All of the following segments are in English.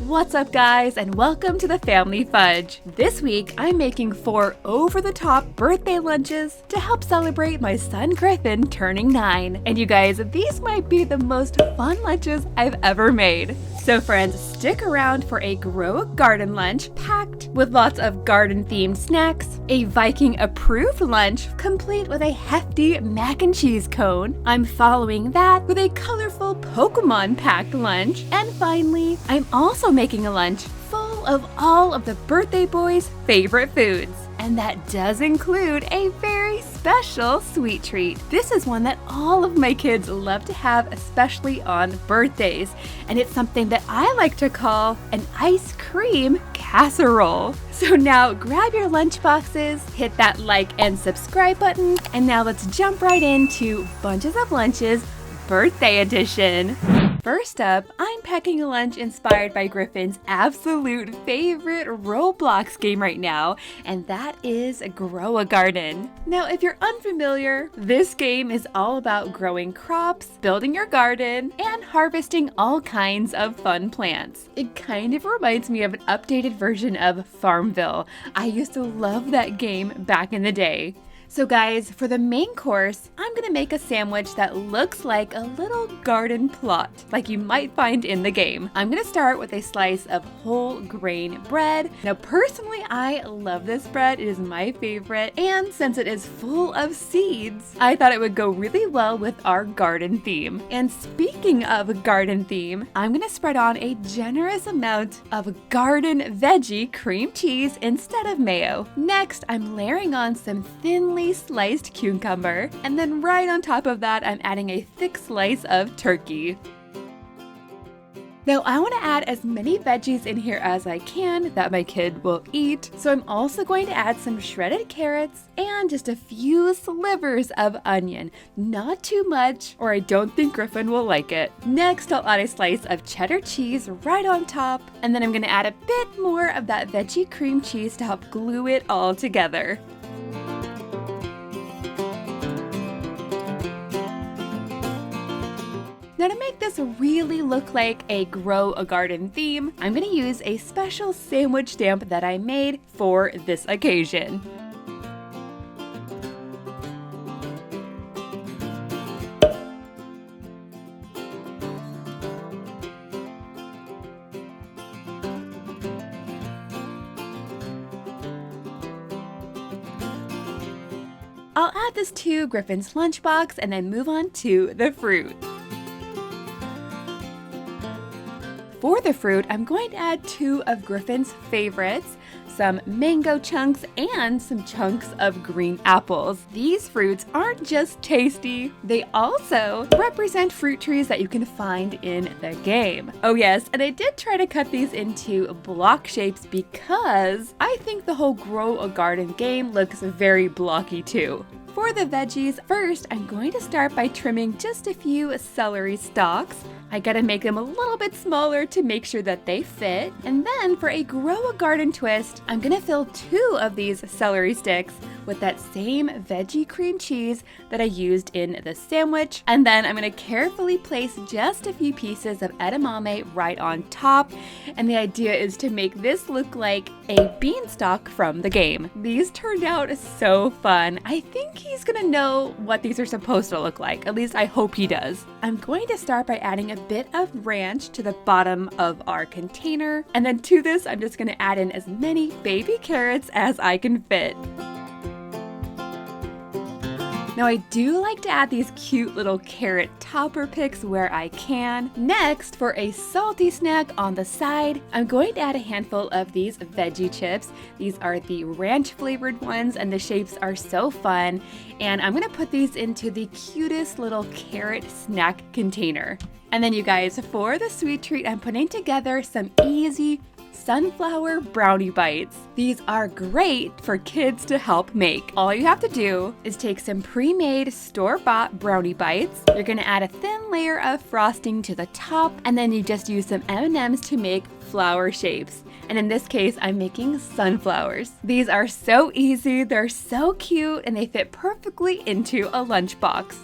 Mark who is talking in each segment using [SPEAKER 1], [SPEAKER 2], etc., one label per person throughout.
[SPEAKER 1] What's up guys, and welcome to the Family Fudge. This week I'm making 4 over-the-top birthday lunches to help celebrate my son Griffin turning 9. And you guys, these might be the most fun lunches I've ever made. So friends, stick around for a Grow a Garden lunch packed with lots of garden-themed snacks, a Viking approved lunch complete with a hefty mac and cheese cone. I'm following that with a colorful Pokémon packed lunch, and finally, I'm also making a lunch full of all of the birthday boys' favorite foods. And that does include a very special sweet treat. This is one that all of my kids love to have, especially on birthdays. And it's something that I like to call an ice cream casserole. So now grab your lunch boxes, hit that like and subscribe button, and now let's jump right into Bunches of Lunches Birthday Edition. First up, I'm packing a lunch inspired by Griffin's absolute favorite Roblox game right now, and that is Grow a Garden. Now, if you're unfamiliar, this game is all about growing crops, building your garden, and harvesting all kinds of fun plants. It kind of reminds me of an updated version of Farmville. I used to love that game back in the day. So guys, for the main course, I'm gonna make a sandwich that looks like a little garden plot, like you might find in the game. I'm gonna start with a slice of whole grain bread. Now personally, I love this bread, it is my favorite, and since it is full of seeds, I thought it would go really well with our garden theme. And speaking of garden theme, I'm gonna spread on a generous amount of garden veggie cream cheese instead of mayo. Next, I'm layering on some thinly sliced cucumber, and then right on top of that I'm adding a thick slice of turkey. Now I want to add as many veggies in here as I can that my kid will eat, so I'm also going to add some shredded carrots and just a few slivers of onion. Not too much, or I don't think Griffin will like it. Next, I'll add a slice of cheddar cheese right on top, and then I'm going to add a bit more of that veggie cream cheese to help glue it all together. Now to make this really look like a Grow a Garden theme, I'm going to use a special sandwich stamp that I made for this occasion. I'll add this to Griffin's lunchbox and then move on to the fruit. For the fruit, I'm going to add 2 of Griffin's favorites, some mango chunks and some chunks of green apples. These fruits aren't just tasty, they also represent fruit trees that you can find in the game. Oh yes, and I did try to cut these into block shapes because I think the whole Grow a Garden game looks very blocky too. For the veggies, first I'm going to start by trimming just a few celery stalks. I gotta make them a little bit smaller to make sure that they fit. And then for a Grow a Garden twist, I'm gonna fill 2 of these celery sticks with that same veggie cream cheese that I used in the sandwich. And then I'm gonna carefully place just a few pieces of edamame right on top. And the idea is to make this look like a beanstalk from the game. These turned out so fun. I think he's gonna know what these are supposed to look like. At least I hope he does. I'm going to start by adding a bit of ranch to the bottom of our container. And then to this, I'm just gonna add in as many baby carrots as I can fit. Now I do like to add these cute little carrot topper picks where I can. Next, for a salty snack on the side, I'm going to add a handful of these veggie chips. These are the ranch flavored ones and the shapes are so fun. And I'm gonna put these into the cutest little carrot snack container. And then you guys, for the sweet treat, I'm putting together some easy sunflower brownie bites. These are great for kids to help make. All you have to do is take some pre-made store-bought brownie bites. You're gonna add a thin layer of frosting to the top, and then you just use some M&Ms to make flower shapes. And in this case, I'm making sunflowers. These are so easy, they're so cute, and they fit perfectly into a lunchbox.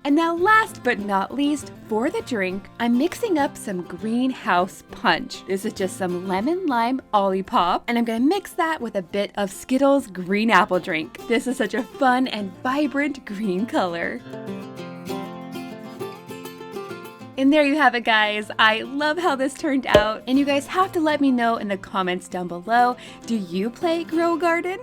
[SPEAKER 1] And now last but not least, for the drink, I'm mixing up some greenhouse punch. This is just some lemon lime Olipop, and I'm gonna mix that with a bit of Skittles green apple drink. This is such a fun and vibrant green color. And there you have it, guys. I love how this turned out, and you guys have to let me know in the comments down below, do you play Grow Garden?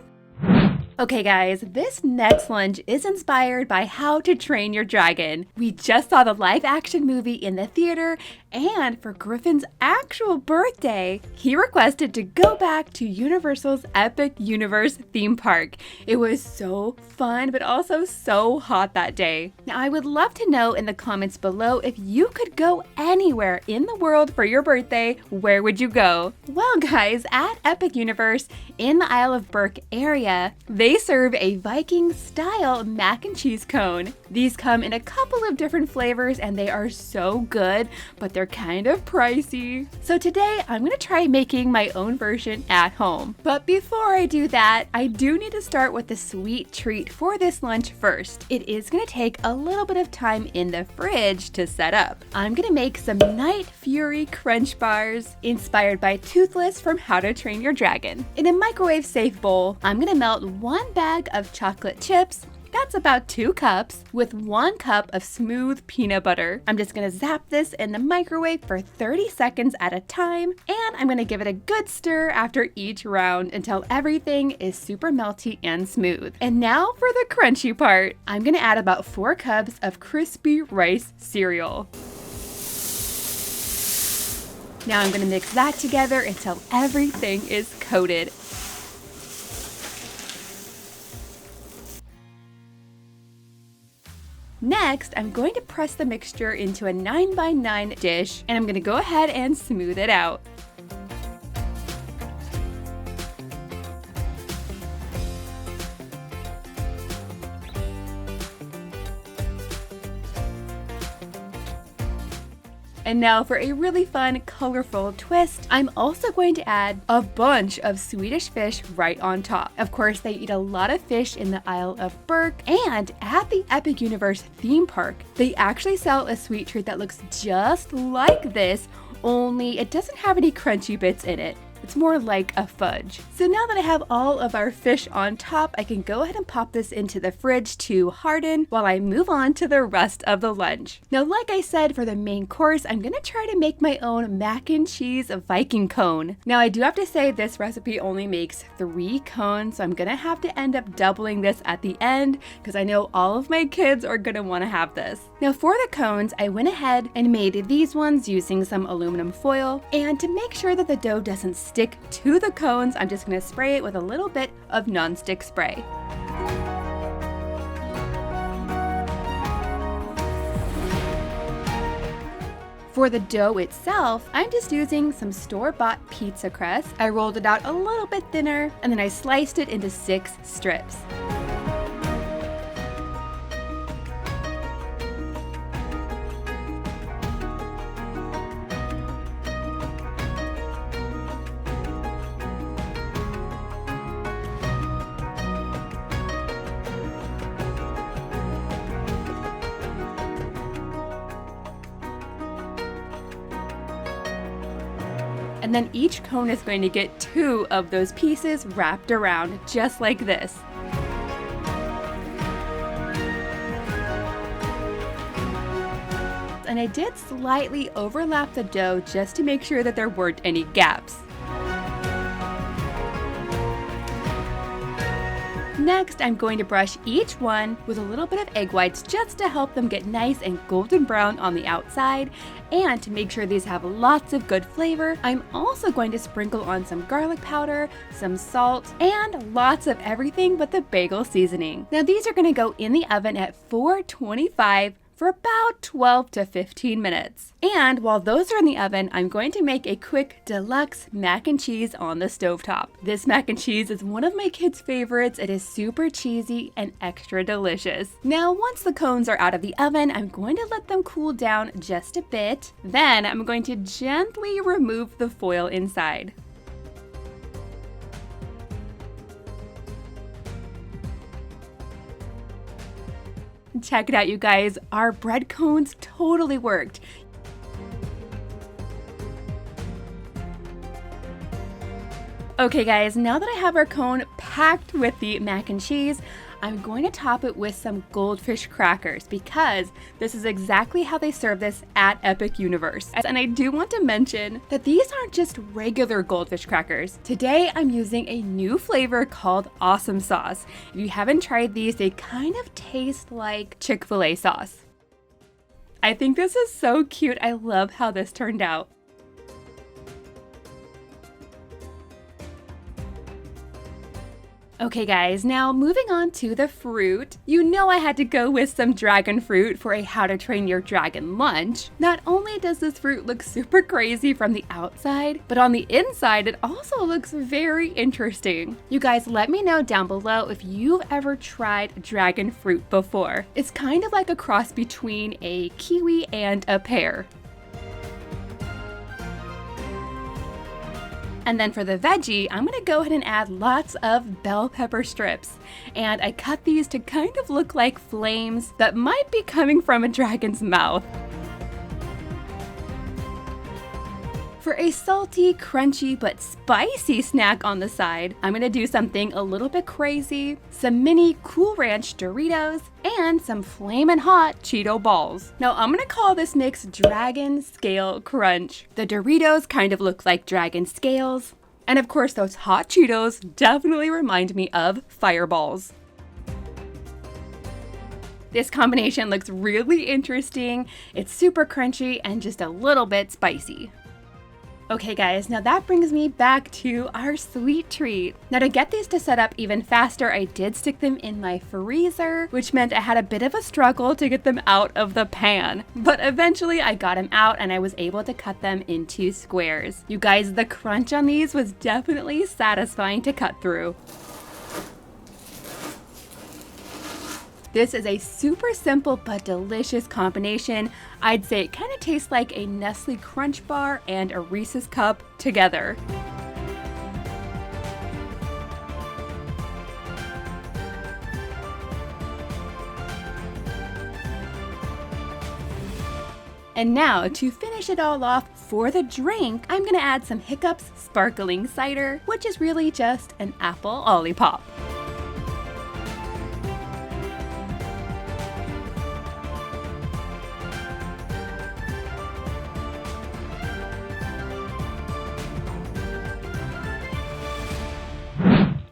[SPEAKER 1] Okay guys, this next lunch is inspired by How to Train Your Dragon. We just saw the live action movie in the theater, and for Griffin's actual birthday, he requested to go back to Universal's Epic Universe theme park. It was so fun, but also so hot that day. Now I would love to know in the comments below, if you could go anywhere in the world for your birthday, where would you go? Well guys, at Epic Universe in the Isle of Berk area, they serve a Viking style mac and cheese cone. These come in a couple of different flavors and they are so good, but they're kind of pricey. So today I'm gonna try making my own version at home. But before I do that, I do need to start with the sweet treat for this lunch first. It is gonna take a little bit of time in the fridge to set up. I'm gonna make some Night Fury Crunch Bars inspired by Toothless from How to Train Your Dragon. In a microwave safe bowl, I'm gonna melt 1 bag of chocolate chips. That's about 2 cups, with 1 cup of smooth peanut butter. I'm just gonna zap this in the microwave for 30 seconds at a time, and I'm gonna give it a good stir after each round until everything is super melty and smooth. And now for the crunchy part. I'm gonna add about 4 cups of crispy rice cereal. Now I'm gonna mix that together until everything is coated. Next, I'm going to press the mixture into a 9x9 dish, and I'm going to go ahead and smooth it out. And now for a really fun, colorful twist, I'm also going to add a bunch of Swedish fish right on top. Of course, they eat a lot of fish in the Isle of Berk, and at the Epic Universe theme park, they actually sell a sweet treat that looks just like this, only it doesn't have any crunchy bits in it. It's more like a fudge. So now that I have all of our fish on top, I can go ahead and pop this into the fridge to harden while I move on to the rest of the lunch. Now, like I said, for the main course, I'm gonna try to make my own mac and cheese Viking cone. Now, I do have to say this recipe only makes 3 cones, so I'm gonna have to end up doubling this at the end because I know all of my kids are gonna wanna have this. Now, for the cones, I went ahead and made these ones using some aluminum foil, and to make sure that the dough doesn't stick to the cones, I'm just going to spray it with a little bit of nonstick spray. For the dough itself, I'm just using some store-bought pizza crust. I rolled it out a little bit thinner, and then I sliced it into 6 strips. And then each cone is going to get 2 of those pieces wrapped around, just like this. And I did slightly overlap the dough just to make sure that there weren't any gaps. Next, I'm going to brush each one with a little bit of egg whites just to help them get nice and golden brown on the outside. And to make sure these have lots of good flavor, I'm also going to sprinkle on some garlic powder, some salt, and lots of everything but the bagel seasoning. Now these are going to go in the oven at 425 for about 12 to 15 minutes. And while those are in the oven, I'm going to make a quick deluxe mac and cheese on the stovetop. This mac and cheese is one of my kids' favorites. It is super cheesy and extra delicious. Now, once the cones are out of the oven, I'm going to let them cool down just a bit. Then I'm going to gently remove the foil inside. And check it out, you guys, our bread cones totally worked. Okay guys, now that I have our cone packed with the mac and cheese, I'm going to top it with some goldfish crackers because this is exactly how they serve this at Epic Universe. And I do want to mention that these aren't just regular goldfish crackers. Today I'm using a new flavor called Awesome Sauce. If you haven't tried these, they kind of taste like Chick-fil-A sauce. I think this is so cute. I love how this turned out. Okay guys, now moving on to the fruit. You know I had to go with some dragon fruit for a How to Train Your Dragon lunch. Not only does this fruit look super crazy from the outside, but on the inside it also looks very interesting. You guys, let me know down below if you've ever tried dragon fruit before. It's kind of like a cross between a kiwi and a pear. And then for the veggie, I'm gonna go ahead and add lots of bell pepper strips. And I cut these to kind of look like flames that might be coming from a dragon's mouth. For a salty, crunchy, but spicy snack on the side, I'm gonna do something a little bit crazy, some mini Cool Ranch Doritos, and some flamin' hot Cheeto balls. Now I'm gonna call this mix Dragon Scale Crunch. The Doritos kind of look like dragon scales, and of course those hot Cheetos definitely remind me of fireballs. This combination looks really interesting. It's super crunchy and just a little bit spicy. Okay guys, now that brings me back to our sweet treat. Now to get these to set up even faster, I did stick them in my freezer, which meant I had a bit of a struggle to get them out of the pan. But eventually I got them out and I was able to cut them into squares. You guys, the crunch on these was definitely satisfying to cut through. This is a super simple but delicious combination. I'd say it kind of tastes like a Nestle Crunch Bar and a Reese's Cup together. And now, to finish it all off, for the drink, I'm gonna add some Hiccups Sparkling Cider, which is really just an apple Olipop.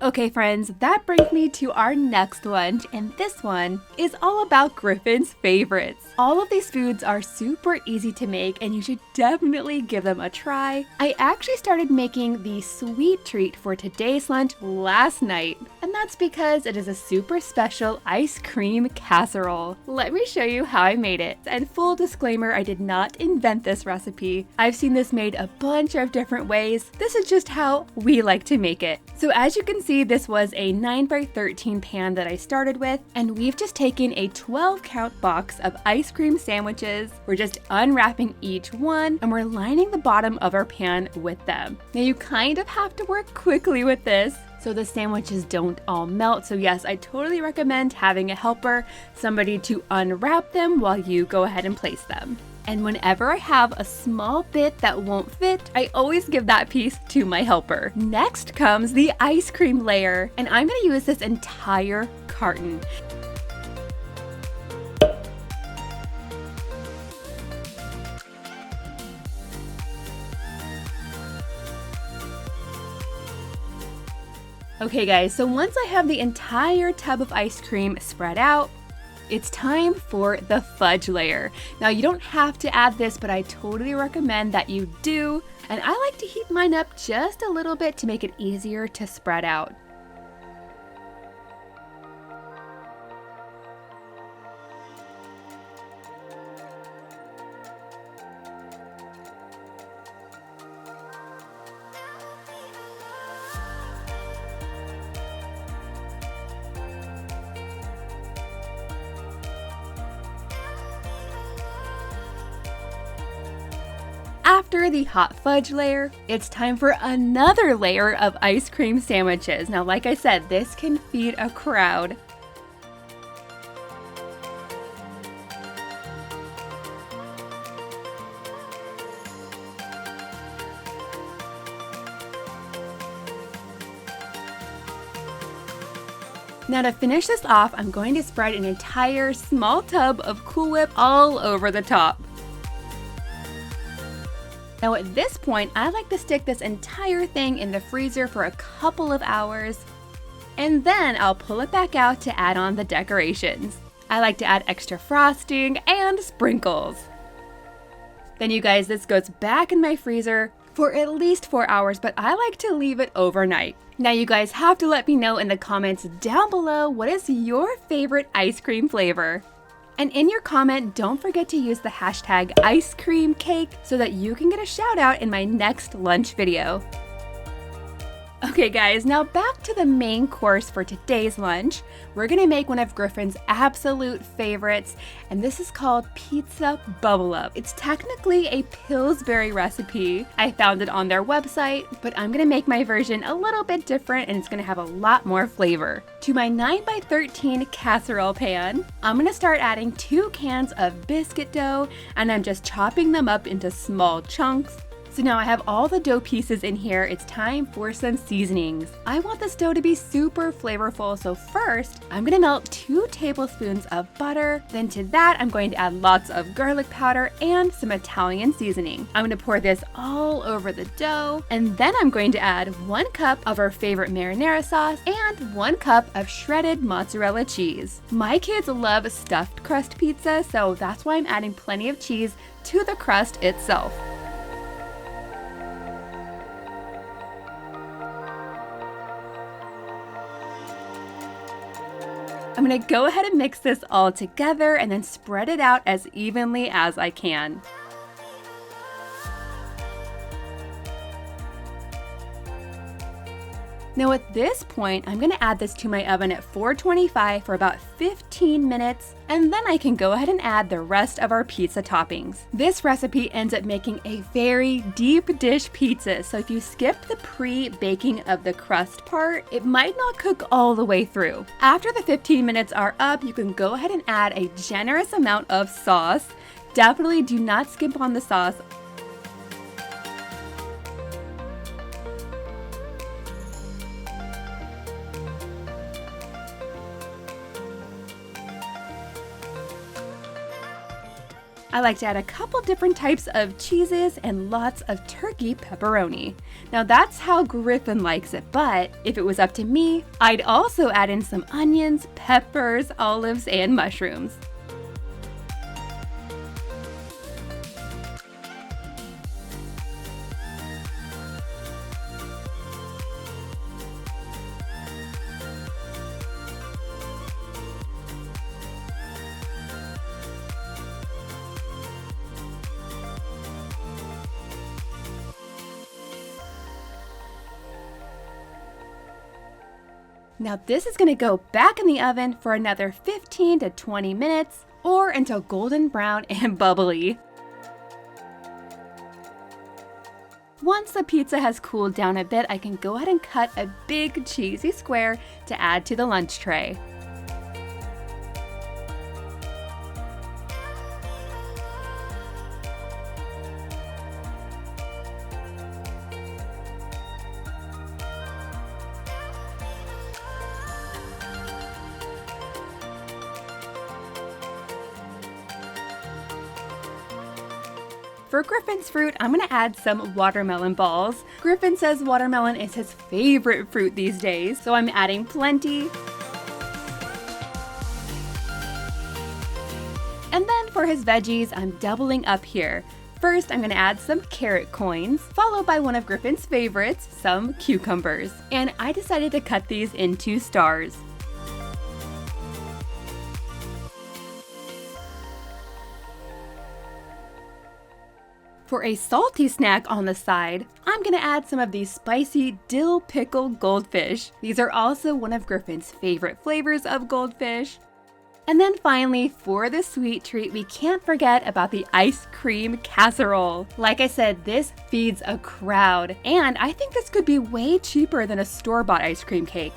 [SPEAKER 1] Okay friends, that brings me to our next lunch, and this one is all about Griffin's favorites. All of these foods are super easy to make and you should definitely give them a try. I actually started making the sweet treat for today's lunch last night, and that's because it is a super special ice cream casserole. Let me show you how I made it. And full disclaimer, I did not invent this recipe. I've seen this made a bunch of different ways. This is just how we like to make it. So as you can see, this was a 9x13 pan that I started with, and we've just taken a 12 count box of ice cream sandwiches. We're just unwrapping each one and we're lining the bottom of our pan with them. Now you kind of have to work quickly with this so the sandwiches don't all melt. So yes, I totally recommend having a helper, somebody to unwrap them while you go ahead and place them. And whenever I have a small bit that won't fit, I always give that piece to my helper. Next comes the ice cream layer, and I'm gonna use this entire carton. Okay guys, so once I have the entire tub of ice cream spread out, it's time for the fudge layer. Now you don't have to add this, but I totally recommend that you do. And I like to heat mine up just a little bit to make it easier to spread out. After the hot fudge layer, it's time for another layer of ice cream sandwiches. Now, like I said, this can feed a crowd. Now to finish this off, I'm going to spread an entire small tub of Cool Whip all over the top. Now at this point, I like to stick this entire thing in the freezer for a couple of hours, and then I'll pull it back out to add on the decorations. I like to add extra frosting and sprinkles. Then you guys, this goes back in my freezer for at least 4 hours, but I like to leave it overnight. Now you guys have to let me know in the comments down below, what is your favorite ice cream flavor? And in your comment, don't forget to use the hashtag ice cream cake so that you can get a shout out in my next lunch video. Okay guys, now back to the main course for today's lunch. We're gonna make one of Griffin's absolute favorites, and this is called Pizza Bubble Up. It's technically a Pillsbury recipe. I found it on their website, but I'm gonna make my version a little bit different and it's gonna have a lot more flavor. To my 9x13 casserole pan, I'm gonna start adding 2 cans of biscuit dough, and I'm just chopping them up into small chunks. So now I have all the dough pieces in here. It's time for some seasonings. I want this dough to be super flavorful, so first I'm gonna melt 2 tablespoons of butter. Then to that I'm going to add lots of garlic powder and some Italian seasoning. I'm gonna pour this all over the dough, and then I'm going to add 1 cup of our favorite marinara sauce and 1 cup of shredded mozzarella cheese. My kids love stuffed crust pizza, so that's why I'm adding plenty of cheese to the crust itself. I'm gonna go ahead and mix this all together and then spread it out as evenly as I can. Now at this point, I'm gonna add this to my oven at 425 for about 15 minutes, and then I can go ahead and add the rest of our pizza toppings. This recipe ends up making a very deep dish pizza, so if you skip the pre-baking of the crust part, it might not cook all the way through. After the 15 minutes are up, you can go ahead and add a generous amount of sauce. Definitely do not skimp on the sauce. I like to add a couple different types of cheeses and lots of turkey pepperoni. Now that's how Griffin likes it, but if it was up to me, I'd also add in some onions, peppers, olives, and mushrooms. Now this is gonna go back in the oven for another 15 to 20 minutes, or until golden brown and bubbly. Once the pizza has cooled down a bit, I can go ahead and cut a big cheesy square to add to the lunch tray. For Griffin's fruit, I'm gonna add some watermelon balls. Griffin says watermelon is his favorite fruit these days, so I'm adding plenty. And then for his veggies, I'm doubling up here. First, I'm gonna add some carrot coins, followed by one of Griffin's favorites, some cucumbers. And I decided to cut these into stars. For a salty snack on the side, I'm gonna add some of these spicy dill pickle goldfish. These are also one of Griffin's favorite flavors of goldfish. And then finally, for the sweet treat, we can't forget about the ice cream casserole. Like I said, this feeds a crowd, and I think this could be way cheaper than a store-bought ice cream cake.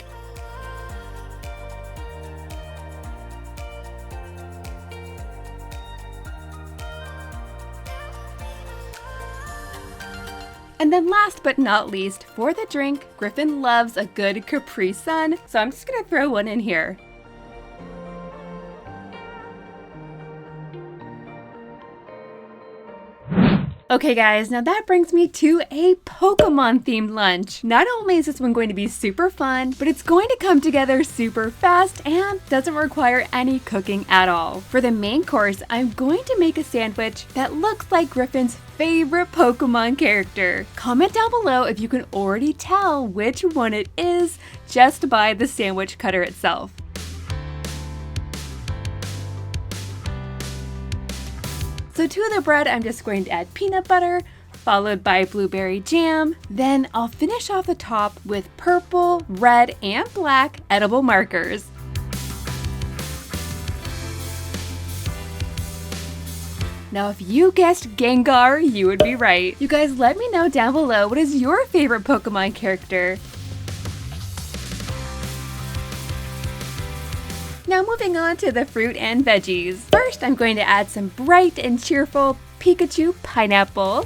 [SPEAKER 1] And then last but not least, for the drink, Griffin loves a good Capri Sun, so I'm just gonna throw one in here. Okay guys, now that brings me to a Pokemon themed lunch. Not only is this one going to be super fun, but it's going to come together super fast and doesn't require any cooking at all. For the main course, I'm going to make a sandwich that looks like Griffin's favorite Pokemon character. Comment down below if you can already tell which one it is just by the sandwich cutter itself. So to the bread, I'm just going to add peanut butter, followed by blueberry jam. Then I'll finish off the top with purple, red, and black edible markers. Now if you guessed Gengar, you would be right. You guys let me know down below what is your favorite Pokemon character. Now moving on to the fruit and veggies. First, I'm going to add some bright and cheerful Pikachu pineapple.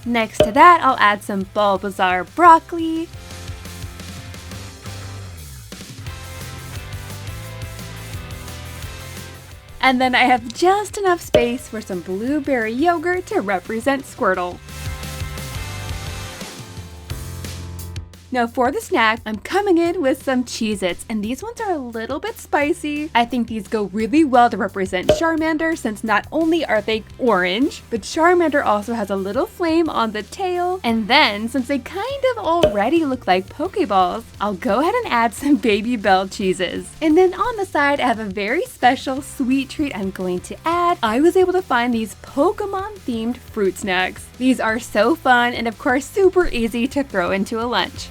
[SPEAKER 1] Next to that, I'll add some Bulbasaur broccoli. And then I have just enough space for some blueberry yogurt to represent Squirtle. Now for the snack, I'm coming in with some Cheez-Its, and these ones are a little bit spicy. I think these go really well to represent Charmander, since not only are they orange, but Charmander also has a little flame on the tail. And then, since they kind of already look like Pokeballs, I'll go ahead and add some Baby Bell cheeses. And then on the side, I have a very special sweet treat I'm going to add. I was able to find these Pokemon themed fruit snacks. These are so fun and of course super easy to throw into a lunch.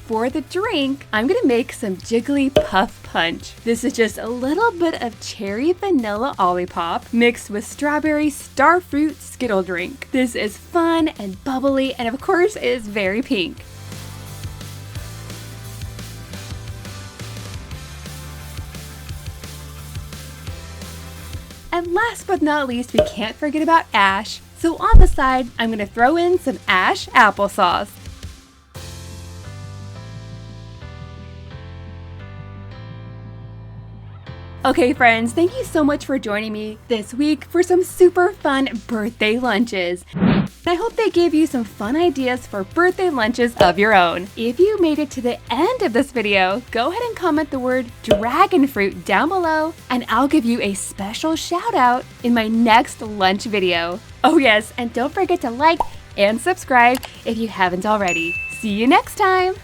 [SPEAKER 1] For the drink, I'm gonna make some Jigglypuff Punch. This is just a little bit of cherry vanilla Olipop mixed with strawberry starfruit Skittle drink. This is fun and bubbly, and of course it is very pink. And last but not least, we can't forget about Ash. So on the side, I'm gonna throw in some Ash applesauce. Okay friends, thank you so much for joining me this week for some super fun birthday lunches. I hope they gave you some fun ideas for birthday lunches of your own. If you made it to the end of this video, go ahead and comment the word dragonfruit down below and I'll give you a special shout out in my next lunch video. Oh yes, and don't forget to like and subscribe if you haven't already. See you next time!